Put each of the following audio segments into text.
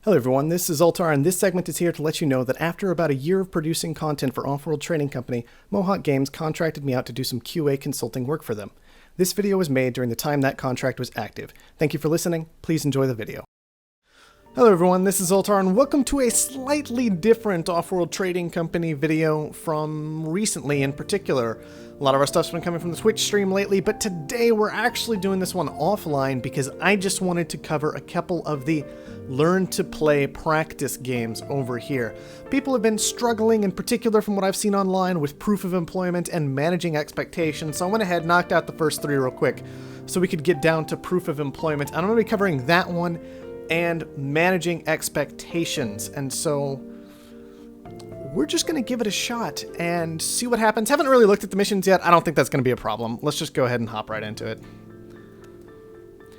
Hello everyone, this is Altar, and this segment is here to let you know that after about a year of producing content for Offworld Trading Company, Mohawk Games contracted me out to do some QA consulting work for them. This video was made during the time that contract was active. Thank you for listening, please enjoy the video. Hello everyone, this is Altar, and welcome to a slightly different Offworld Trading Company video from recently in particular. A lot of our stuff's been coming from the Twitch stream lately, but today we're actually doing this one offline because I just wanted to cover a couple of the learn to play practice games over here. People have been struggling, in particular from what I've seen online, with proof of employment and managing expectations, so I went ahead and knocked out the first three real quick so we could get down to proof of employment. And I'm going to be covering that one and managing expectations, and so we're just going to give it a shot and see what happens. Haven't really looked at the missions yet. I don't think that's going to be a problem. Let's just go ahead and hop right into it.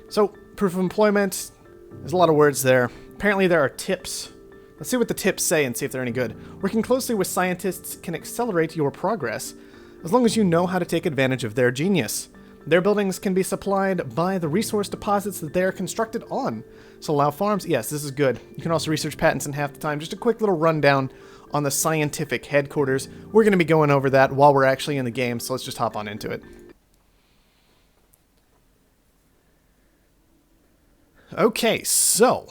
So, proof of employment, there's a lot of words there. Apparently there are tips. Let's see what the tips say and see if they're any good. Working closely with scientists can accelerate your progress as long as you know how to take advantage of their genius. Their buildings can be supplied by the resource deposits that they are constructed on. So allow farms, yes, this is good. You can also research patents in half the time. Just a quick little rundown on the scientific headquarters. We're going to be going over that while we're actually in the game, so let's just hop on into it. Okay, so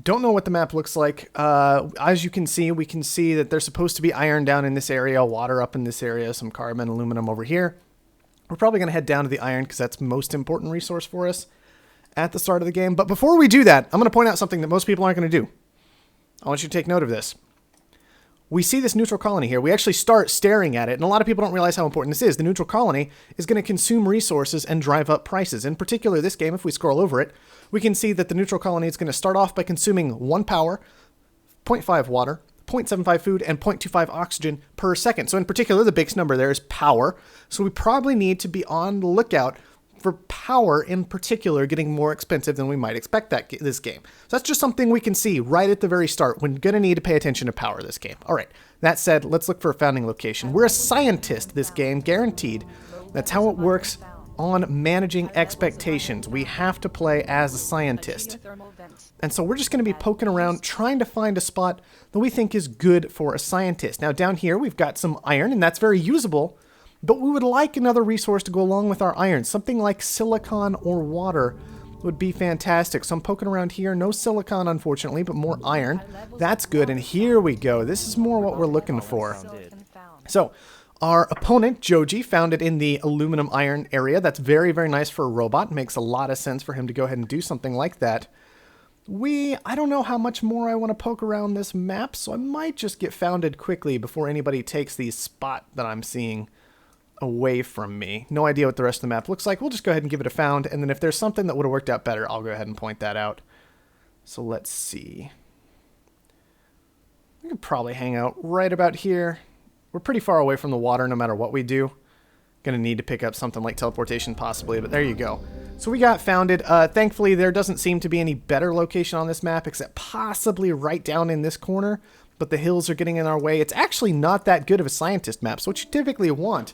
don't know what the map looks like. As you can see, we can see that there's supposed to be iron down in this area, water up in this area, some carbon, aluminum over here. We're probably going to head down to the iron because that's the most important resource for us at the start of the game. But before we do that, I'm going to point out something that most people aren't going to do. I want you to take note of this. We see this neutral colony here. We actually start staring at it, and a lot of people don't realize how important this is. The neutral colony is going to consume resources and drive up prices. In particular, this game, if we scroll over it, we can see that the neutral colony is going to start off by consuming 1 power, 0.5 water, 0.75 food, and 0.25 oxygen per second. So in particular, the biggest number there is power. So we probably need to be on the lookout for power in particular getting more expensive than we might expect this game. So that's just something we can see right at the very start. We're going to need to pay attention to power this game. All right, that said, let's look for a founding location. We're a scientist this game, guaranteed. That's how it works on managing expectations. We have to play as a scientist. And so we're just going to be poking around trying to find a spot that we think is good for a scientist. Now down here we've got some iron, and that's very usable, but we would like another resource to go along with our iron. Something like silicon or water would be fantastic. So I'm poking around here. No silicon, unfortunately, but more iron. That's good, and here we go. This is more what we're looking for. So our opponent, Joji, found it in the aluminum iron area. That's very, very nice for a robot. Makes a lot of sense for him to go ahead and do something like that. I don't know how much more I want to poke around this map, so I might just get founded quickly before anybody takes the spot that I'm seeing away from me. No idea what the rest of the map looks like. We'll just go ahead and give it a found, and then if there's something that would have worked out better, I'll go ahead and point that out. So let's see. We could probably hang out right about here. We're pretty far away from the water no matter what we do. Gonna need to pick up something like teleportation possibly, but there you go. So we got founded. Thankfully, there doesn't seem to be any better location on this map except possibly right down in this corner, but the hills are getting in our way. It's actually not that good of a scientist map, so what you typically want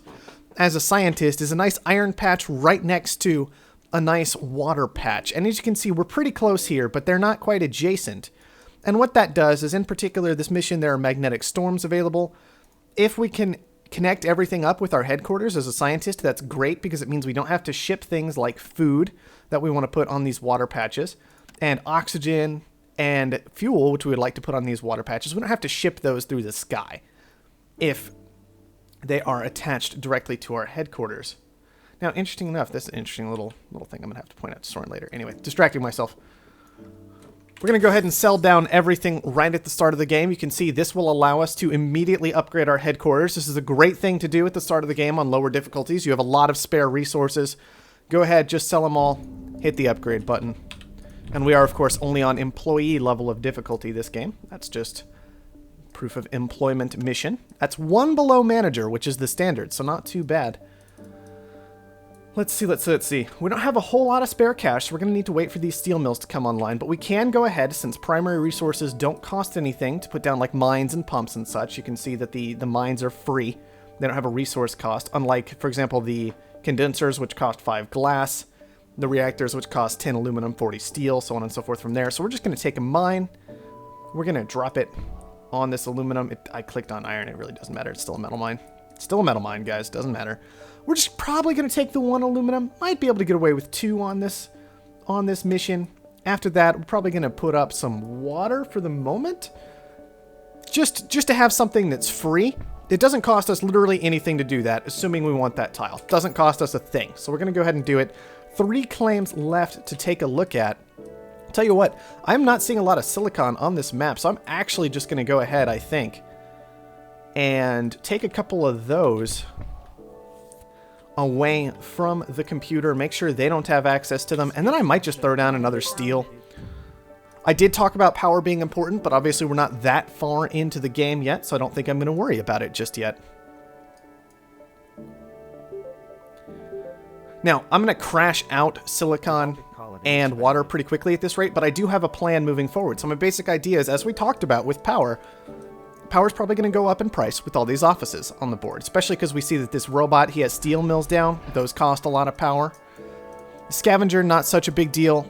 as a scientist is a nice iron patch right next to a nice water patch. And as you can see, we're pretty close here, but they're not quite adjacent. And what that does is, in particular, this mission, there are magnetic storms available. If we can connect everything up with our headquarters as a scientist, that's great because it means we don't have to ship things like food that we want to put on these water patches, and oxygen and fuel, which we would like to put on these water patches. We don't have to ship those through the sky if they are attached directly to our headquarters. Now, interesting enough, this is an interesting little thing I'm going to have to point out to Soren later. Anyway, distracting myself. We're going to go ahead and sell down everything right at the start of the game. You can see this will allow us to immediately upgrade our headquarters. This is a great thing to do at the start of the game on lower difficulties. You have a lot of spare resources. Go ahead, just sell them all. Hit the upgrade button. And we are, of course, only on employee level of difficulty this game. That's just proof of employment mission. That's 1 below manager, which is the standard, so not too bad. Let's see. We don't have a whole lot of spare cash, so we're going to need to wait for these steel mills to come online, but we can go ahead, since primary resources don't cost anything to put down, like mines and pumps and such. You can see that the mines are free. They don't have a resource cost, unlike, for example, the condensers, which cost 5 glass, the reactors, which cost 10 aluminum, 40 steel, so on and so forth from there. So we're just going to take a mine, We're going to drop it on this aluminum. I clicked on iron. It really doesn't matter. It's still a metal mine. It's still a metal mine, guys. Doesn't matter. We're just probably going to take the 1 aluminum. Might be able to get away with 2 on this mission. After that, we're probably going to put up some water for the moment. Just to have something that's free. It doesn't cost us literally anything to do that, assuming we want that tile. It doesn't cost us a thing. So we're going to go ahead and do it. 3 claims left to take a look at. Tell you what, I'm not seeing a lot of silicon on this map, so I'm actually just going to go ahead, I think, and take a couple of those away from the computer, make sure they don't have access to them, and then I might just throw down another steel. I did talk about power being important, but obviously we're not that far into the game yet, so I don't think I'm going to worry about it just yet. Now, I'm going to crash out silicon and water pretty quickly at this rate, but I do have a plan moving forward. So my basic idea is, as we talked about with power's probably going to go up in price with all these offices on the board, especially because we see that this robot, he has steel mills down. Those cost a lot of power. Scavenger, not such a big deal,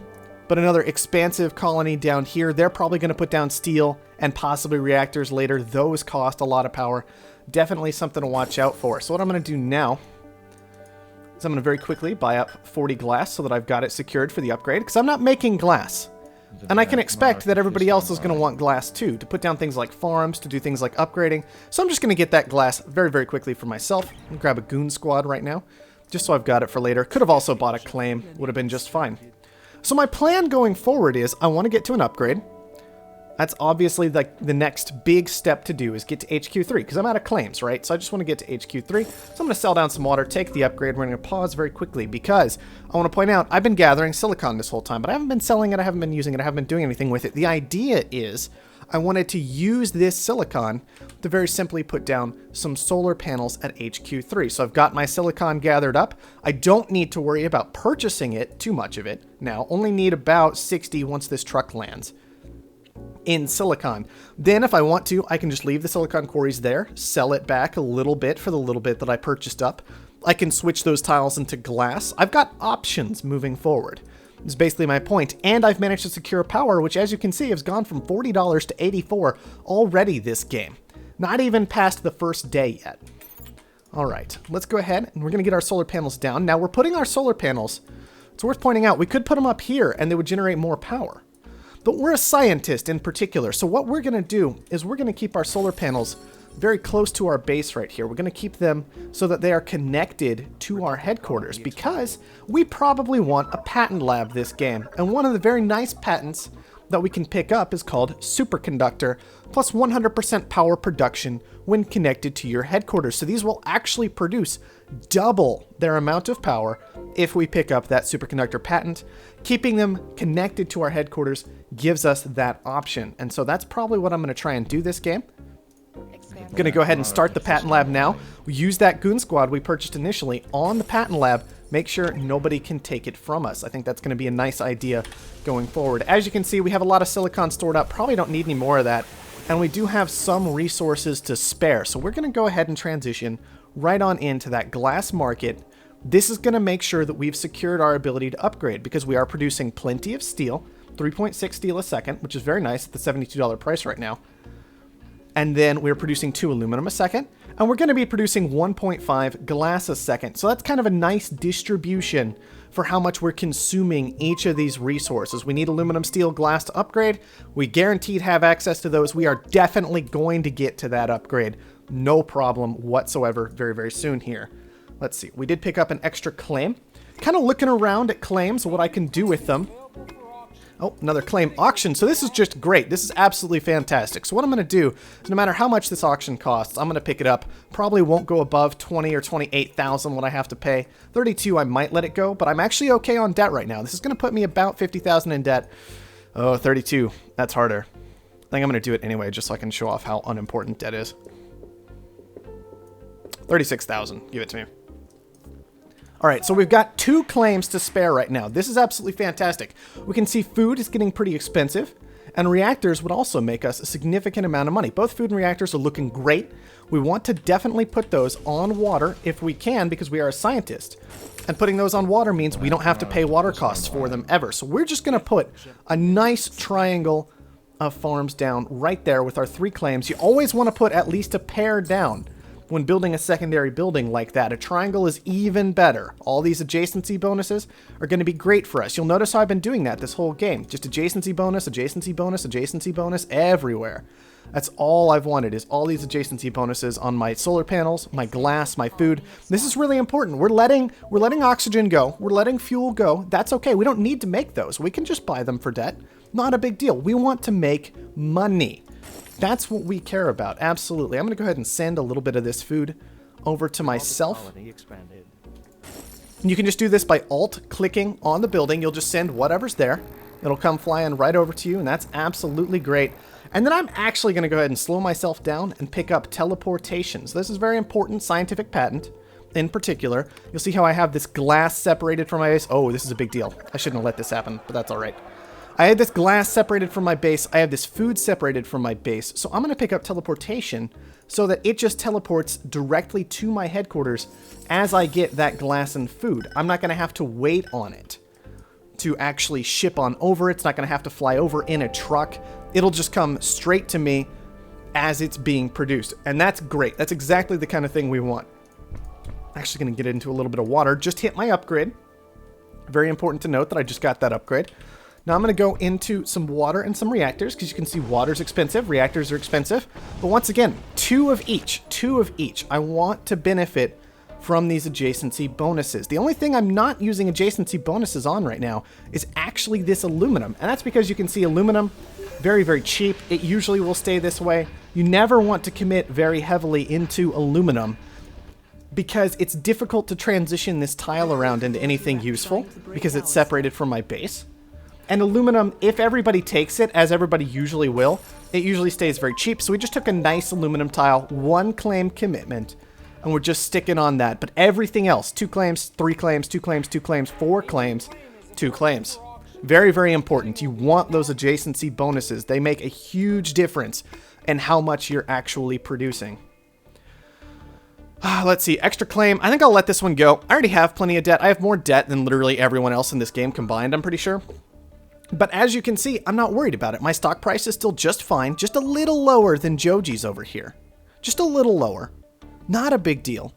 but another expansive colony down here, they're probably going to put down steel and possibly reactors later. Those cost a lot of power. Definitely something to watch out for. So what I'm going to do now is I'm going to very quickly buy up 40 glass so that I've got it secured for the upgrade, because I'm not making glass. And I can expect that everybody else is going to want glass too, to put down things like farms, to do things like upgrading. So I'm just going to get that glass very, very quickly for myself. I'm grab a goon squad right now, just so I've got it for later. Could have also bought a claim, would have been just fine. So my plan going forward is I want to get to an upgrade. That's obviously like the next big step to do is get to HQ3, because I'm out of claims, right? So I just want to get to HQ3. So I'm going to sell down some water, take the upgrade. We're going to pause very quickly because I want to point out I've been gathering silicon this whole time, but I haven't been selling it, I haven't been using it, I haven't been doing anything with it. The idea is I wanted to use this silicon to very simply put down some solar panels at HQ3. So I've got my silicon gathered up. I don't need to worry about purchasing it, too much of it now. Only need about 60 once this truck lands in silicon. Then if I want to, I can just leave the silicon quarries there, sell it back a little bit for the little bit that I purchased up. I can switch those tiles into glass. I've got options moving forward. Is basically my point. And I've managed to secure power, which as you can see has gone from $40 to $84 already this game. Not even past the first day yet. All right, let's go ahead and we're going to get our solar panels down. Now we're putting our solar panels, it's worth pointing out, we could put them up here and they would generate more power. But we're a scientist in particular, so what we're going to do is we're going to keep our solar panels very close to our base right here. We're going to keep them so that they are connected to our headquarters, because we probably want a patent lab this game. And one of the very nice patents that we can pick up is called superconductor, plus 100% power production when connected to your headquarters. So these will actually produce double their amount of power if we pick up that superconductor patent. Keeping them connected to our headquarters gives us that option. And so that's probably what I'm going to try and do this game. I'm going to go ahead and start the patent lab now. We use that goon squad we purchased initially on the patent lab. Make sure nobody can take it from us. I think that's going to be a nice idea going forward. As you can see, we have a lot of silicon stored up. Probably don't need any more of that. And we do have some resources to spare. So we're going to go ahead and transition right on into that glass market. This is going to make sure that we've secured our ability to upgrade, because we are producing plenty of steel, 3.6 steel a second, which is very nice at the $72 price right now. And then we're producing 2 aluminum a second, and we're going to be producing 1.5 glass a second. So that's kind of a nice distribution for how much we're consuming each of these resources. We need aluminum, steel, glass to upgrade. We guaranteed have access to those. We are definitely going to get to that upgrade. No problem whatsoever very, very soon here. Let's see. We did pick up an extra claim. Kind of looking around at claims, what I can do with them. Oh, another claim auction. So this is just great. This is absolutely fantastic. So what I'm going to do is, no matter how much this auction costs, I'm going to pick it up. Probably won't go above 20 or 28,000 what I have to pay. 32, I might let it go, but I'm actually okay on debt right now. This is going to put me about 50,000 in debt. Oh, 32. That's harder. I think I'm going to do it anyway, just so I can show off how unimportant debt is. 36,000. Give it to me. All right, so we've got 2 claims to spare right now. This is absolutely fantastic. We can see food is getting pretty expensive, and reactors would also make us a significant amount of money. Both food and reactors are looking great. We want to definitely put those on water if we can, because we are a scientist. And putting those on water means we don't have to pay water costs for them ever. So we're just going to put a nice triangle of farms down right there with our 3 claims. You always want to put at least a pair down when building a secondary building like that. A triangle is even better. All these adjacency bonuses are going to be great for us. You'll notice how I've been doing that this whole game. Just adjacency bonus, adjacency bonus, adjacency bonus everywhere. That's all I've wanted, is all these adjacency bonuses on my solar panels, my glass, my food. This is really important. We're letting oxygen go. We're letting fuel go. That's okay. We don't need to make those. We can just buy them for debt. Not a big deal. We want to make money. That's what we care about. Absolutely. I'm going to go ahead and send a little bit of this food over to myself. And you can just do this by alt-clicking on the building. You'll just send whatever's there. It'll come flying right over to you, and that's absolutely great. And then I'm actually going to go ahead and slow myself down and pick up teleportation. So this is a very important scientific patent in particular. You'll see how I have this glass separated from my base. Oh, this is a big deal. I shouldn't have let this happen, but that's all right. I had this glass separated from my base. I have this food separated from my base. So I'm going to pick up teleportation so that it just teleports directly to my headquarters as I get that glass and food. I'm not going to have to wait on it to actually ship on over. It's not going to have to fly over in a truck. It'll just come straight to me as it's being produced. And that's great. That's exactly the kind of thing we want. Actually going to get into a little bit of water. Just hit my upgrade. Very important to note that I just got that upgrade. Now I'm going to go into some water and some reactors, because you can see water's expensive, reactors are expensive. But once again, 2 of each. I want to benefit from these adjacency bonuses. The only thing I'm not using adjacency bonuses on right now is actually this aluminum. And that's because you can see aluminum, very, very cheap. It usually will stay this way. You never want to commit very heavily into aluminum because it's difficult to transition this tile around into anything useful because it's separated from my base. And aluminum, if everybody takes it, as everybody usually will, it usually stays very cheap. So we just took a nice aluminum tile, 1 claim commitment, and we're just sticking on that. But everything else, 2 claims, 3 claims, 2 claims, 2 claims, 4 claims, 2 claims. Very, very important. You want those adjacency bonuses. They make a huge difference in how much you're actually producing. Let's see, extra claim. I think I'll let this one go. I already have plenty of debt. I have more debt than literally everyone else in this game combined, I'm pretty sure. But as you can see, I'm not worried about it. My stock price is still just fine, just a little lower than Joji's over here. Just a little lower. Not a big deal.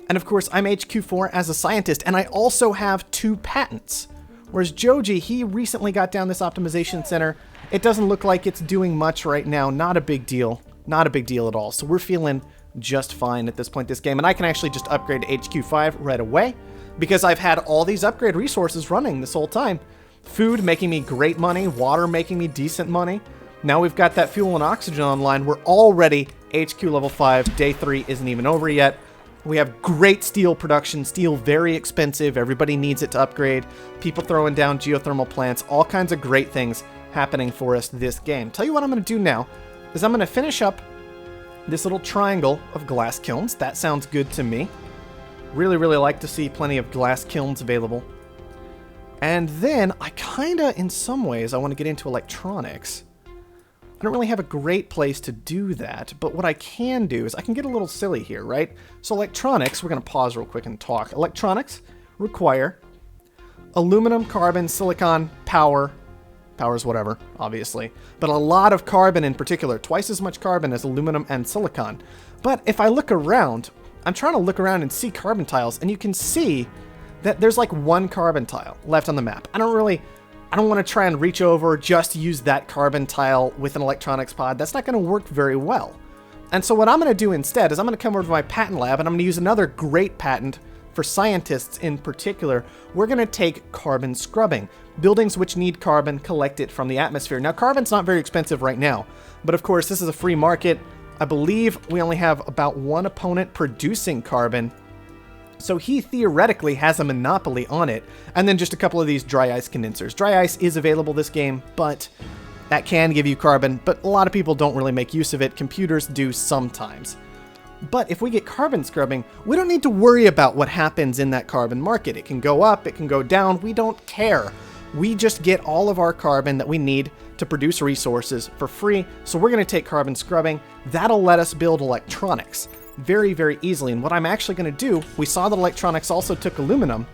And of course, I'm HQ4 as a scientist, and I also have 2 patents. Whereas Joji, he recently got down this optimization center. It doesn't look like it's doing much right now. Not a big deal. Not a big deal at all. So we're feeling just fine at this point this game. And I can actually just upgrade to HQ5 right away because I've had all these upgrade resources running this whole time. Food making me great money, water making me decent money. Now we've got that fuel and oxygen online. We're already HQ level 5. Day 3 isn't even over yet. We have great steel production. Steel very expensive. Everybody needs it to upgrade. People throwing down geothermal plants. All kinds of great things happening for us this game. Tell you what I'm going to do now is I'm going to finish up this little triangle of glass kilns. That sounds good to me. Really, really like to see plenty of glass kilns available. And then I kind of, in some ways, I want to get into electronics. I don't really have a great place to do that, but what I can do is I can get a little silly here, right? So electronics, we're going to pause real quick and talk. Electronics require aluminum, carbon, silicon, power. Power's whatever, obviously. But a lot of carbon in particular, twice as much carbon as aluminum and silicon. But if I look around, I'm trying to look around and see carbon tiles, and you can see that there's like 1 carbon tile left on the map. I don't want to try and reach over, just use that carbon tile with an electronics pod. That's not going to work very well. And so what I'm going to do instead is I'm going to come over to my patent lab and I'm going to use another great patent for scientists in particular. We're going to take carbon scrubbing. Buildings which need carbon, collect it from the atmosphere. Now, carbon's not very expensive right now, but of course, this is a free market. I believe we only have about 1 opponent producing carbon. So he theoretically has a monopoly on it, and then just a couple of these dry ice condensers. Dry ice is available this game, but that can give you carbon, but a lot of people don't really make use of it. Computers do sometimes. But if we get carbon scrubbing, we don't need to worry about what happens in that carbon market. It can go up, it can go down, we don't care. We just get all of our carbon that we need to produce resources for free, so we're going to take carbon scrubbing. That'll let us build electronics very, very easily. And what I'm actually going to do, we saw that electronics also took aluminum,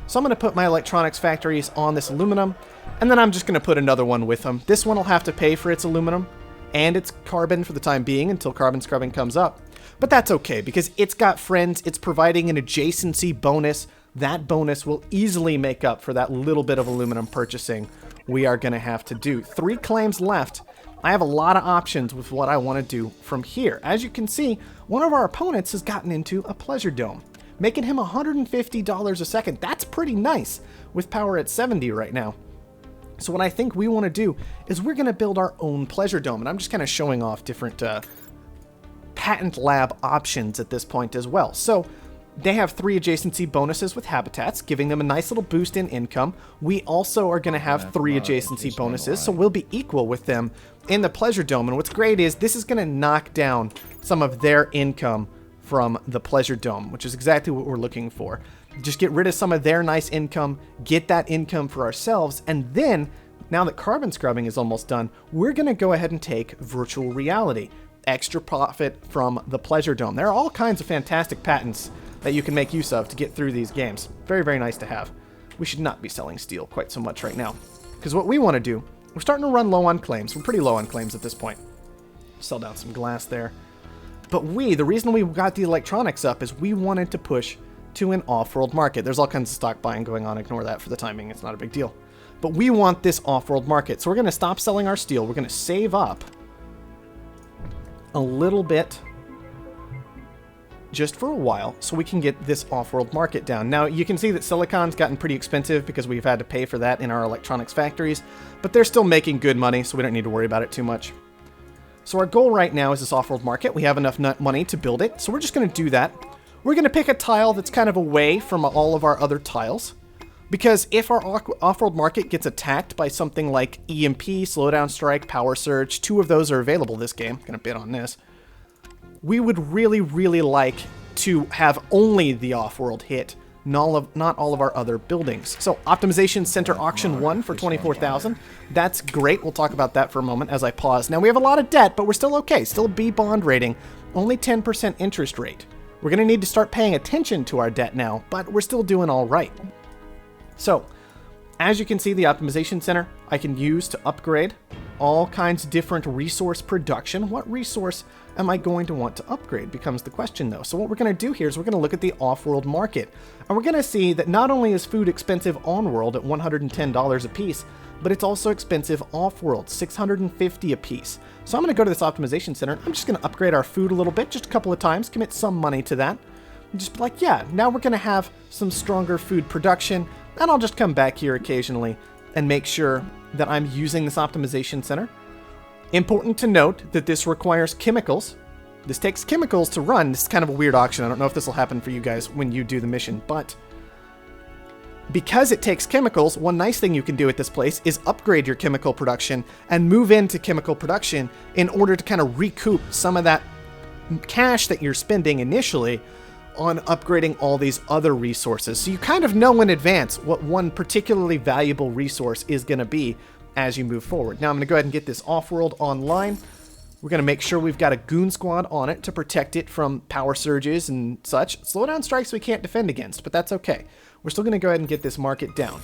so I'm going to put my electronics factories on this aluminum, And then I'm just going to put another one with them. This one will have to pay for its aluminum and its carbon for the time being until carbon scrubbing comes up. But that's okay because it's got friends. It's providing an adjacency bonus. That bonus will easily make up for that little bit of aluminum purchasing we are going to have to do. 3 claims left. I have a lot of options with what I want to do from here. As you can see, one of our opponents has gotten into a pleasure dome, making him $150 a second. That's pretty nice with power at 70 right now. So what I think we want to do is we're going to build our own pleasure dome. And I'm just kind of showing off different patent lab options at this point as well. So they have 3 adjacency bonuses with habitats, giving them a nice little boost in income. We also are going to have 3 adjacency bonuses, so we'll be equal with them in the pleasure dome. And what's great is this is going to knock down some of their income from the pleasure dome, which is exactly what we're looking for. Just get rid of some of their nice income, get that income for ourselves, and then, now that carbon scrubbing is almost done, we're going to go ahead and take virtual reality. Extra profit from the pleasure dome. There are all kinds of fantastic patents that you can make use of to get through these games. Very, very nice to have. We should not be selling steel quite so much right now, because what we want to do, we're starting to run low on claims. We're pretty low on claims at this point. Sell down some glass there. But the reason we got the electronics up is we wanted to push to an off-world market. There's all kinds of stock buying going on. Ignore that for the timing. It's not a big deal. But we want this off-world market. So we're going to stop selling our steel. We're going to save up a little bit just for a while so we can get this off-world market down. Now, you can see that silicon's gotten pretty expensive because we've had to pay for that in our electronics factories, but they're still making good money, so we don't need to worry about it too much. So our goal right now is this off-world market. We have enough money to build it, so we're just going to do that. We're going to pick a tile that's kind of away from all of our other tiles, because if our off-world market gets attacked by something like EMP, Slowdown Strike, Power Surge, 2 of those are available this game. I'm going to bid on this. We would really, really like to have only the off-world hit, not all of our other buildings. So Optimization Center Auction 1 for 24,000. That's great. We'll talk about that for a moment as I pause. Now we have a lot of debt, but we're still okay. Still B bond rating, only 10% interest rate. We're going to need to start paying attention to our debt now, but we're still doing all right. So, as you can see, the Optimization Center I can use to upgrade all kinds of different resource production. What resource am I going to want to upgrade becomes the question, though. So what we're going to do here is we're going to look at the off-world market. And we're going to see that not only is food expensive on-world at $110 a piece, but it's also expensive off-world, $650 a piece. So I'm going to go to this Optimization Center. I'm just going to upgrade our food a little bit, just a couple of times, commit some money to that. And just be like, yeah, now we're going to have some stronger food production. And I'll just come back here occasionally and make sure that I'm using this Optimization Center. Important to note that this requires chemicals. This takes chemicals to run. This is kind of a weird auction. I don't know if this will happen for you guys when you do the mission, but because it takes chemicals, one nice thing you can do at this place is upgrade your chemical production and move into chemical production in order to kind of recoup some of that cash that you're spending initially on upgrading all these other resources. So you kind of know in advance what one particularly valuable resource is going to be as you move forward. Now I'm going to go ahead and get this off-world online. We're going to make sure we've got a goon squad on it to protect it from power surges and such. Slowdown strikes we can't defend against, but that's okay. We're still going to go ahead and get this market down.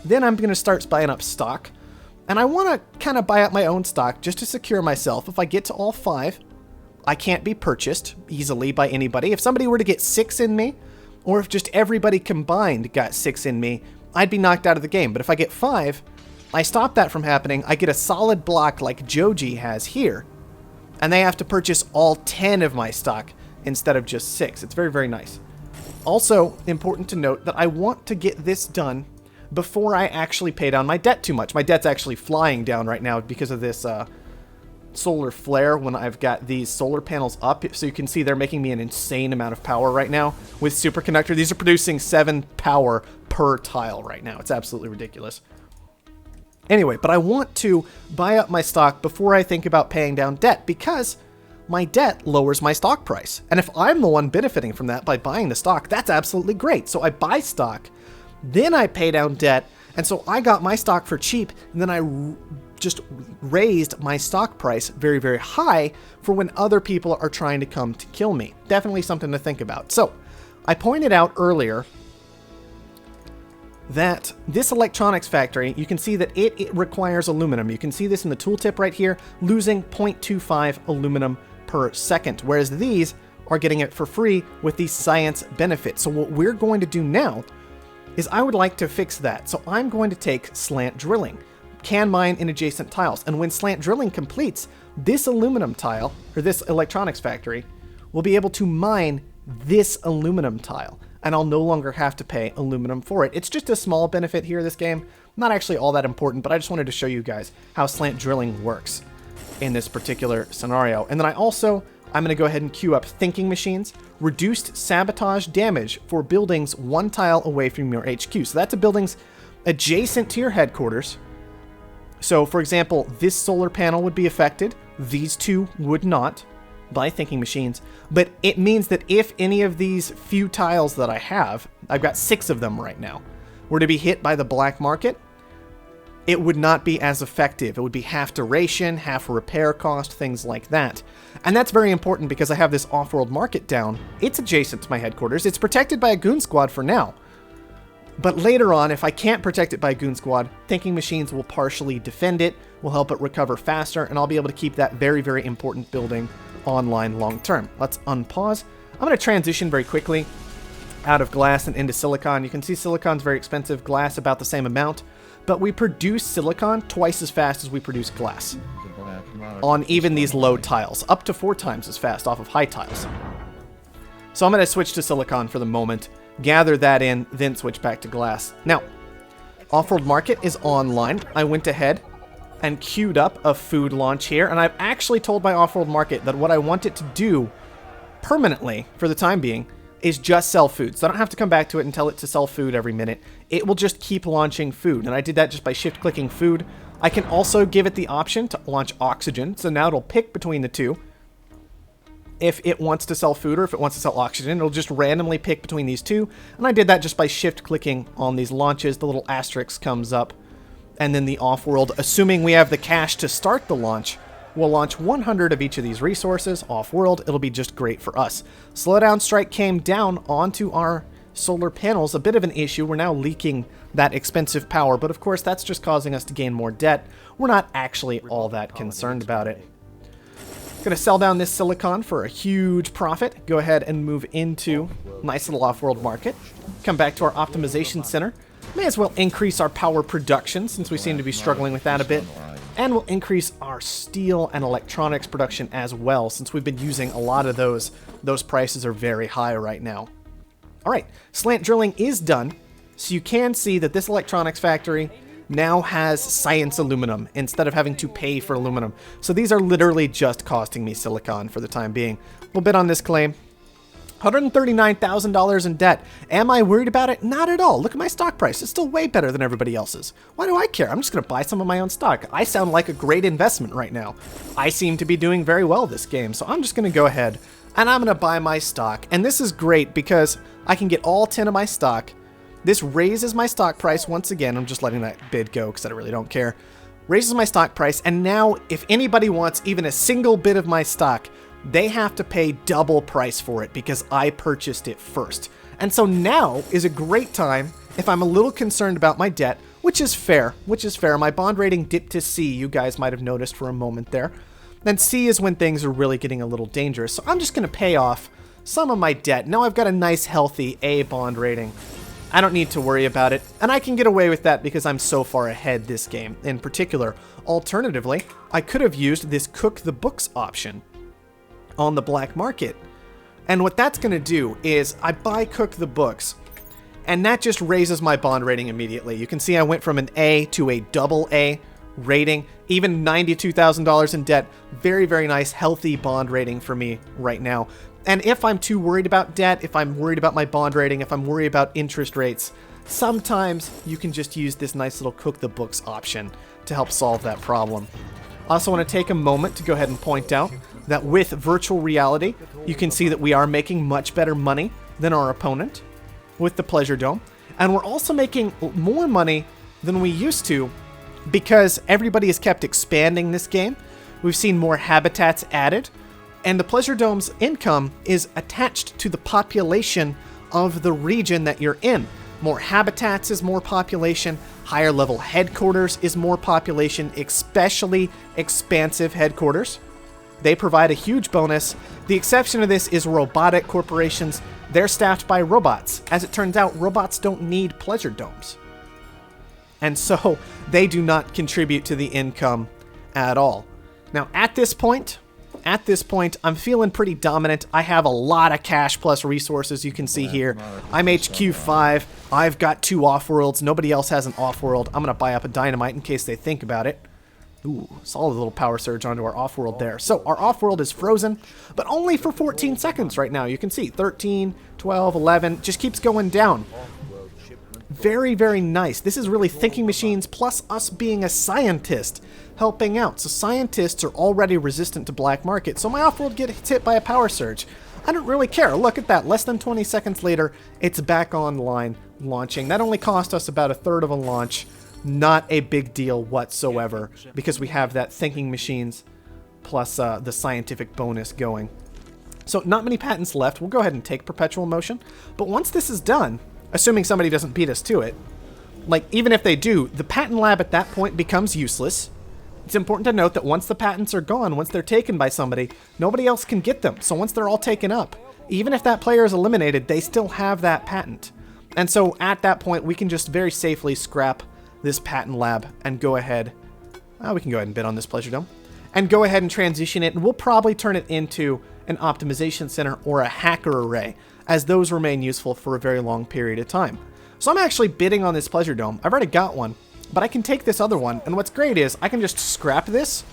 Then I'm going to start buying up stock. And I want to kind of buy up my own stock just to secure myself. If I get to all 5, I can't be purchased easily by anybody. If somebody were to get 6 in me, or if just everybody combined got 6 in me, I'd be knocked out of the game. But if I get 5, I stop that from happening. I get a solid block like Joji has here, and they have to purchase all 10 of my stock instead of just 6. It's very, very nice. Also, important to note that I want to get this done before I actually pay down my debt too much. My debt's actually flying down right now because of this solar flare when I've got these solar panels up. So you can see they're making me an insane amount of power right now with superconductor. These are producing 7 power per tile right now. It's absolutely ridiculous. Anyway, but I want to buy up my stock before I think about paying down debt, because my debt lowers my stock price. And if I'm the one benefiting from that by buying the stock, that's absolutely great. So I buy stock, then I pay down debt, and so I got my stock for cheap, and then I just raised my stock price very, very high for when other people are trying to come to kill me. Definitely something to think about. So I pointed out earlier that this electronics factory, you can see that it requires aluminum. You can see this in the tooltip right here, losing 0.25 aluminum per second, whereas these are getting it for free with the science benefit. So what we're going to do now is I would like to fix that. So I'm going to take slant drilling, can mine in adjacent tiles, and when slant drilling completes, this aluminum tile, or this electronics factory, will be able to mine this aluminum tile, and I'll no longer have to pay aluminum for it. It's just a small benefit here in this game, not actually all that important, but I just wanted to show you guys how slant drilling works in this particular scenario. And then I'm going to go ahead and queue up thinking machines, reduced sabotage damage for buildings 1 tile away from your HQ. So that's a buildings adjacent to your headquarters. So for example, this solar panel would be affected. These two would not by thinking machines, but it means that if any of these few tiles that I have, I've got 6 of them right now, were to be hit by the black market, it would not be as effective. It would be half duration, half repair cost, things like that. And that's very important because I have this off-world market down. It's adjacent to my headquarters. It's protected by a goon squad for now. But later on, if I can't protect it by a goon squad, thinking machines will partially defend it, will help it recover faster, and I'll be able to keep that very, very important building online long term. Let's unpause. I'm going to transition very quickly out of glass and into silicon. You can see silicon's very expensive, glass about the same amount, but we produce silicon twice as fast as we produce glass on even these low tiles, up to 4 times as fast off of high tiles. So I'm going to switch to silicon for the moment, gather that in, then switch back to glass. Now, Offworld Market is online. I went ahead and queued up a food launch here, and I've actually told my Offworld Market that what I want it to do permanently, for the time being, is just sell food. So I don't have to come back to it and tell it to sell food every minute. It will just keep launching food, and I did that just by shift-clicking food. I can also give it the option to launch oxygen, so now it'll pick between the two. If it wants to sell food or if it wants to sell oxygen, it'll just randomly pick between these two, and I did that just by shift-clicking on these launches. The little asterisk comes up, and then the Offworld, assuming we have the cash to start the launch, will launch 100 of each of these resources off-world. It'll be just great for us. Slowdown strike came down onto our solar panels, a bit of an issue. We're now leaking that expensive power, but of course that's just causing us to gain more debt. We're not actually all that concerned about it. Gonna sell down this silicon for a huge profit. Go ahead and move into nice little off-world market. Come back to our optimization center. May as well increase our power production since we seem to be struggling with that a bit. And we'll increase our steel and electronics production as well since we've been using a lot of those. Those prices are very high right now. All right, slant drilling is done. So you can see that this electronics factory now has science aluminum instead of having to pay for aluminum. So these are literally just costing me silicon for the time being. A little bit on this claim. $139,000 in debt. Am I worried about it? Not at all. Look at my stock price. It's still way better than everybody else's. Why do I care? I'm just going to buy some of my own stock. I sound like a great investment right now. I seem to be doing very well this game, so I'm just going to go ahead and I'm going to buy my stock. And this is great because I can get all 10 of my stock. This raises my stock price once again. I'm just letting that bid go because I really don't care. Raises my stock price, and now if anybody wants even a single bit of my stock, they have to pay double price for it because I purchased it first. And so now is a great time if I'm a little concerned about my debt, which is fair, My bond rating dipped to C, you guys might have noticed for a moment there. Then C is when things are really getting a little dangerous. So I'm just going to pay off some of my debt. Now I've got a nice healthy A bond rating. I don't need to worry about it, and I can get away with that because I'm so far ahead this game in particular. Alternatively, I could have used this cook the books option on the black market. And what that's going to do is I buy cook the books, and that just raises my bond rating immediately. You can see I went from an A to a double A rating, even $92,000 in debt. Very, very nice, healthy bond rating for me right now. And if I'm too worried about debt, if I'm worried about my bond rating, if I'm worried about interest rates, sometimes you can just use this nice little cook the books option to help solve that problem. I also want to take a moment to go ahead and point out that with virtual reality, you can see that we are making much better money than our opponent with the Pleasure Dome. And we're also making more money than we used to because everybody has kept expanding this game. We've seen more habitats added, and the Pleasure Dome's income is attached to the population of the region that you're in. More habitats is more population. Higher level headquarters is more population, especially expansive headquarters. They provide a huge bonus. The exception to this is robotic corporations. They're staffed by robots. As it turns out, robots don't need pleasure domes. And so they do not contribute to the income at all. Now, at this point, I'm feeling pretty dominant. I have a lot of cash plus resources, you can see here. I'm HQ5. I've got 2 Offworlds. Nobody else has an Offworld. I'm going to buy up a Dynamite in case they think about it. Ooh, solid little power surge onto our Offworld there. So our Offworld is frozen, but only for 14 seconds right now. You can see 13, 12, 11, just keeps going down. Very, very nice. This is really thinking machines plus us being a scientist helping out. So scientists are already resistant to black market. So my Offworld gets hit by a power surge. I don't really care. Look at that. Less than 20 seconds later, it's back online launching. That only cost us about a third of a launch. Not a big deal whatsoever because we have that thinking machines plus the scientific bonus going. So not many patents left. We'll go ahead and take perpetual motion. But once this is done, assuming somebody doesn't beat us to it, like even if they do, the patent lab at that point becomes useless. It's important to note that once the patents are gone, once they're taken by somebody, nobody else can get them. So once they're all taken up, even if that player is eliminated, they still have that patent. And so at that point, we can just very safely scrap this patent lab and go ahead. We can go ahead and bid on this pleasure dome and go ahead and transition it. And we'll probably turn it into an optimization center or a hacker array, as those remain useful for a very long period of time. So I'm actually bidding on this pleasure dome. I've already got one, but I can take this other one. And what's great is I can just scrap this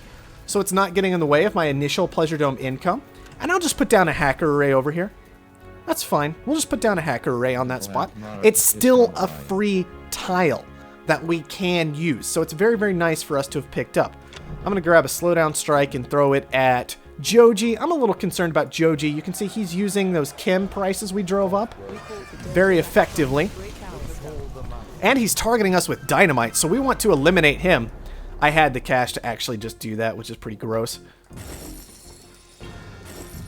so it's not getting in the way of my initial pleasure dome income. And I'll just put down a hacker array over here. That's fine. We'll just put down a hacker array on that spot. It's still a free tile that we can use. So it's very, very nice for us to have picked up. I'm going to grab a slowdown strike and throw it at Joji. I'm a little concerned about Joji. You can see he's using those chem prices we drove up very effectively. And he's targeting us with dynamite, so we want to eliminate him. I had the cash to actually just do that, which is pretty gross.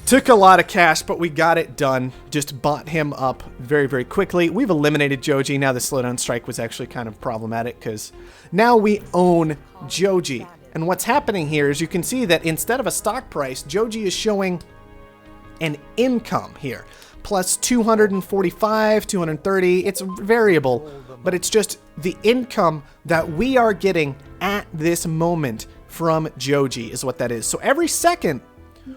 Took a lot of cash, but we got it done. Just bought him up very, very quickly. We've eliminated Joji. Now the slowdown strike was actually kind of problematic because now we own Joji. And what's happening here is you can see that instead of a stock price, Joji is showing an income here. Plus 245, 230. It's variable, but it's just the income that we are getting at this moment from Joji is what that is. So every second,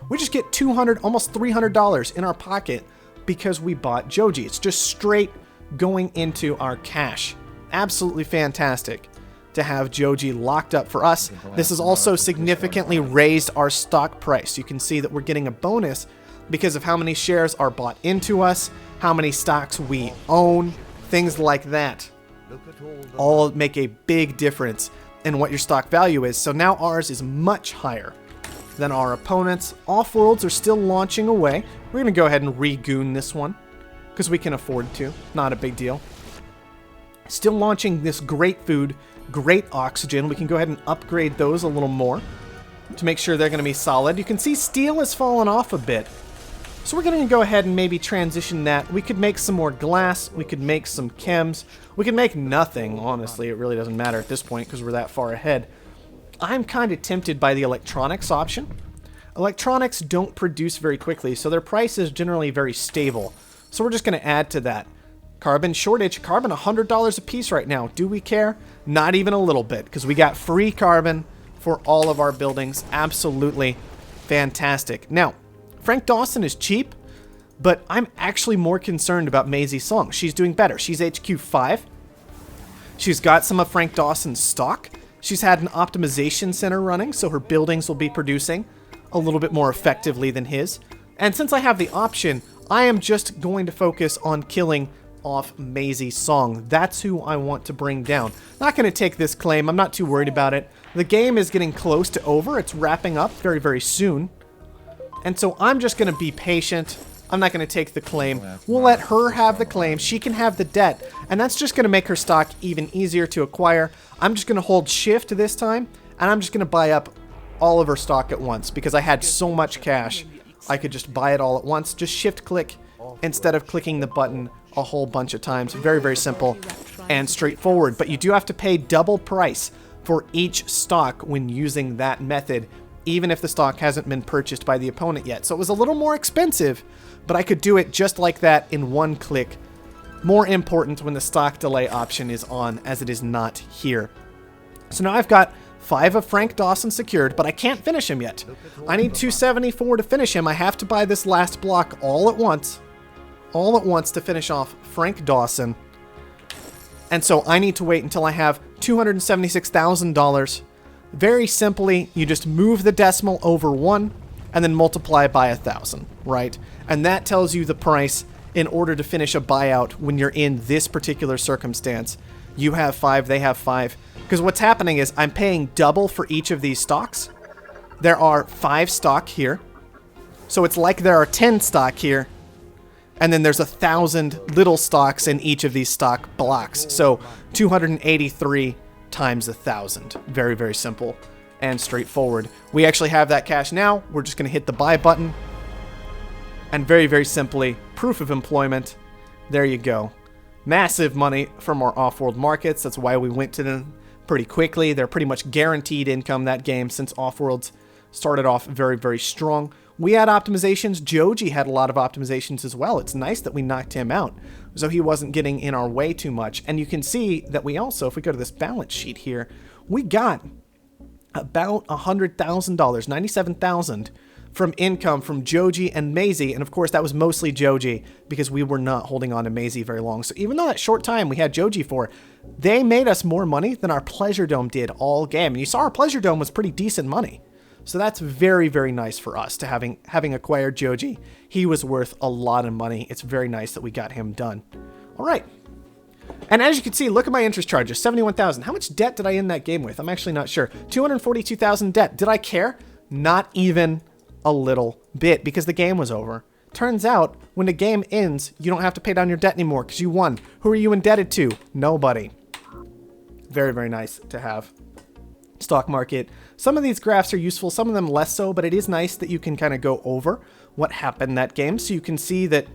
we just get $200, almost $300 in our pocket because we bought Joji. It's just straight going into our cash. Absolutely fantastic to have Joji locked up for us. This has also significantly raised our stock price. You can see that we're getting a bonus because of how many shares are bought into us, how many stocks we own, things like that. All make a big difference in what your stock value is. So now ours is much higher than our opponents. Offworlds are still launching away. We're going to go ahead and re-goon this one because we can afford to. Not a big deal. Still launching this great food, great oxygen. We can go ahead and upgrade those a little more to make sure they're going to be solid. You can see steel has fallen off a bit. So we're going to go ahead and maybe transition that. We could make some more glass. We could make some chems. We could make nothing, honestly. It really doesn't matter at this point because we're that far ahead. I'm kind of tempted by the electronics option. Electronics don't produce very quickly, so their price is generally very stable. So we're just going to add to that. Carbon shortage. Carbon $100 a piece right now. Do we care? Not even a little bit, because we got free carbon for all of our buildings. Absolutely fantastic. Now, Frank Dawson is cheap, but I'm actually more concerned about Maisie Song. She's doing better. She's HQ5. She's got some of Frank Dawson's stock. She's had an optimization center running, so her buildings will be producing a little bit more effectively than his. And since I have the option, I am just going to focus on killing off Maisie Song. That's who I want to bring down. Not going to take this claim. I'm not too worried about it. The game is getting close to over. It's wrapping up very, very soon. And so I'm just going to be patient. I'm not going to take the claim. We'll let her have the claim. She can have the debt. And that's just going to make her stock even easier to acquire. I'm just going to hold shift this time. And I'm just going to buy up all of her stock at once. Because I had so much cash, I could just buy it all at once. Just shift click instead of clicking the button a whole bunch of times. Very, very simple and straightforward. But you do have to pay double price for each stock when using that method, even if the stock hasn't been purchased by the opponent yet. So it was a little more expensive, but I could do it just like that in one click. More important when the stock delay option is on, as it is not here. So now I've got 5 of Frank Dawson secured, but I can't finish him yet. I need 274 to finish him. I have to buy this last block all at once to finish off Frank Dawson. And so I need to wait until I have $276,000. Very simply, you just move the decimal over 1 and then multiply by 1,000, right? And that tells you the price in order to finish a buyout when you're in this particular circumstance. You have 5, they have 5. Because what's happening is I'm paying double for each of these stocks. There are 5 stock here. So it's like there are 10 stock here. And then there's 1,000 little stocks in each of these stock blocks. So 283 times 1,000. Very, very simple and straightforward. We actually have that cash now. We're just going to hit the buy button. And very, very simply, proof of employment. There you go. Massive money from our Offworld markets. That's why we went to them pretty quickly. They're pretty much guaranteed income that game since Offworld's started off very, very strong. We had optimizations. Joji had a lot of optimizations as well. It's nice that we knocked him out so he wasn't getting in our way too much. And you can see that we also, if we go to this balance sheet here, we got about $100,000, $97,000 from income from Joji and Maisie. And of course, that was mostly Joji because we were not holding on to Maisie very long. So even though that short time we had Joji for, they made us more money than our Pleasure Dome did all game. And you saw our Pleasure Dome was pretty decent money. So that's very, very nice for us to having acquired Joji. He was worth a lot of money. It's very nice that we got him done. All right. And as you can see, look at my interest charges, 71,000. How much debt did I end that game with? I'm actually not sure. 242,000 debt. Did I care? Not even a little bit, because the game was over. Turns out, when the game ends, you don't have to pay down your debt anymore because you won. Who are you indebted to? Nobody. Very, very nice to have. Stock market. Some of these graphs are useful, some of them less so, but it is nice that you can kind of go over what happened that game. So you can see that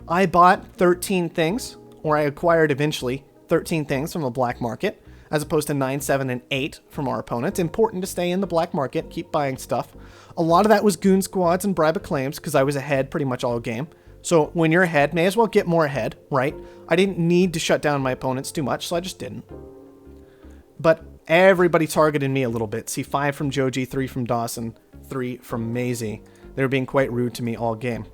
I bought 13 things, or I acquired eventually 13 things from the black market, as opposed to 9, 7, and 8 from our opponents. Important to stay in the black market, keep buying stuff. A lot of that was goon squads and bribe of claims, because I was ahead pretty much all game. So when you're ahead, may as well get more ahead, right? I didn't need to shut down my opponents too much, so I just didn't. But everybody targeted me a little bit. See, 5 from Joji, 3 from Dawson, 3 from Maisie. They were being quite rude to me all game.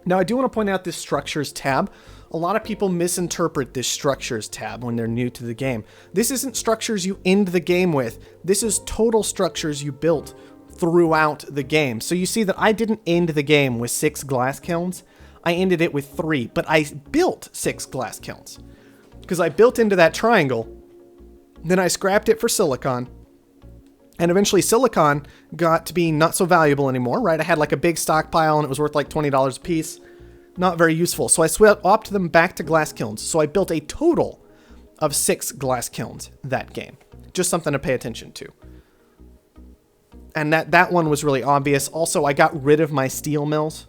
Now, I do want to point out this structures tab. A lot of people misinterpret this structures tab when they're new to the game. This isn't structures you end the game with. This is total structures you built throughout the game. So you see that I didn't end the game with 6 glass kilns. I ended it with 3, but I built 6 glass kilns because I built into that triangle. Then I scrapped it for silicon. And eventually silicon got to be not so valuable anymore, right? I had like a big stockpile and it was worth like $20 a piece. Not very useful. So I swapped them back to glass kilns. So I built a total of 6 glass kilns that game. Just something to pay attention to. And that one was really obvious. Also, I got rid of my steel mills.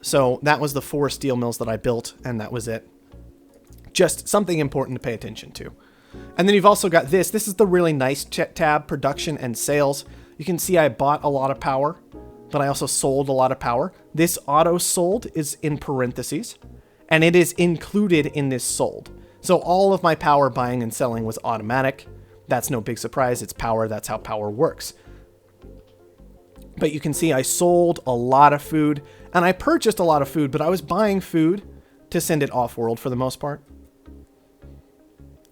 So that was the 4 steel mills that I built, and that was it. Just something important to pay attention to. And then you've also got this. This is the really nice tab, production and sales. You can see I bought a lot of power, but I also sold a lot of power. This auto sold is in parentheses, and it is included in this sold. So all of my power buying and selling was automatic. That's no big surprise. It's power. That's how power works. But you can see I sold a lot of food, and I purchased a lot of food, but I was buying food to send it off-world for the most part.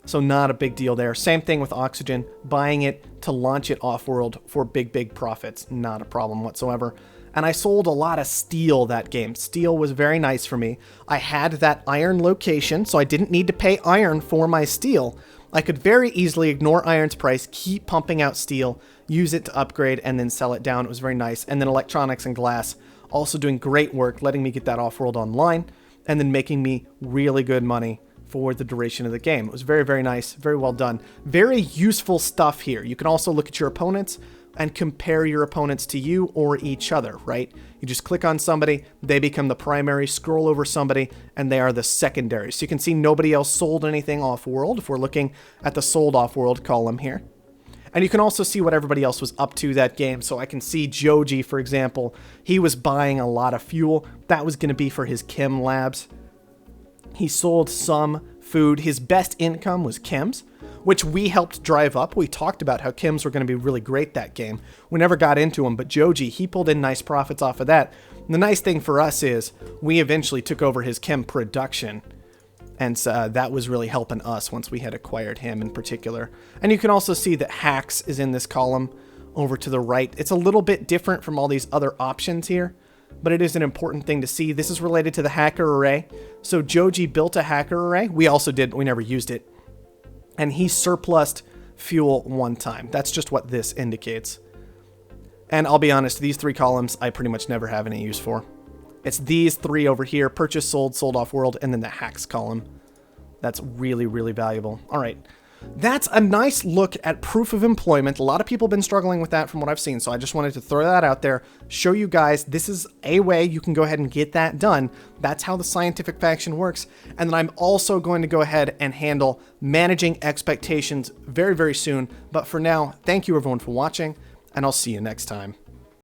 So not a big deal there. Same thing with oxygen, buying it to launch it off-world for big, big profits. Not a problem whatsoever. And I sold a lot of steel that game. Steel was very nice for me. I had that iron location, so I didn't need to pay iron for my steel. I could very easily ignore iron's price, keep pumping out steel, use it to upgrade, and then sell it down. It was very nice. And then electronics and glass also doing great work, letting me get that off-world online, and then making me really good money for the duration of the game. It was very, very nice. Very well done. Very useful stuff here. You can also look at your opponents, and compare your opponents to you or each other, right? You just click on somebody, they become the primary, scroll over somebody, and they are the secondary. So you can see nobody else sold anything off-world if we're looking at the sold off-world column here. And you can also see what everybody else was up to that game. So I can see Joji, for example, he was buying a lot of fuel. That was going to be for his chem labs. He sold some food. His best income was chems, which we helped drive up. We talked about how chems were going to be really great that game. We never got into them, but Joji, he pulled in nice profits off of that. And the nice thing for us is we eventually took over his chem production. And so that was really helping us once we had acquired him in particular. And you can also see that hacks is in this column over to the right. It's a little bit different from all these other options here, but it is an important thing to see. This is related to the hacker array. So Joji built a hacker array. We also did, we never used it. And he surplused fuel one time. That's just what this indicates. And I'll be honest, these three columns I pretty much never have any use for. It's these three over here: purchase, sold, sold off world, and then the hacks column. That's really, really valuable. All right. That's a nice look at proof of employment. A lot of people have been struggling with that from what I've seen, so I just wanted to throw that out there, show you guys this is a way you can go ahead and get that done. That's how the scientific faction works. And then I'm also going to go ahead and handle managing expectations very, very soon. But for now, thank you everyone for watching, and I'll see you next time.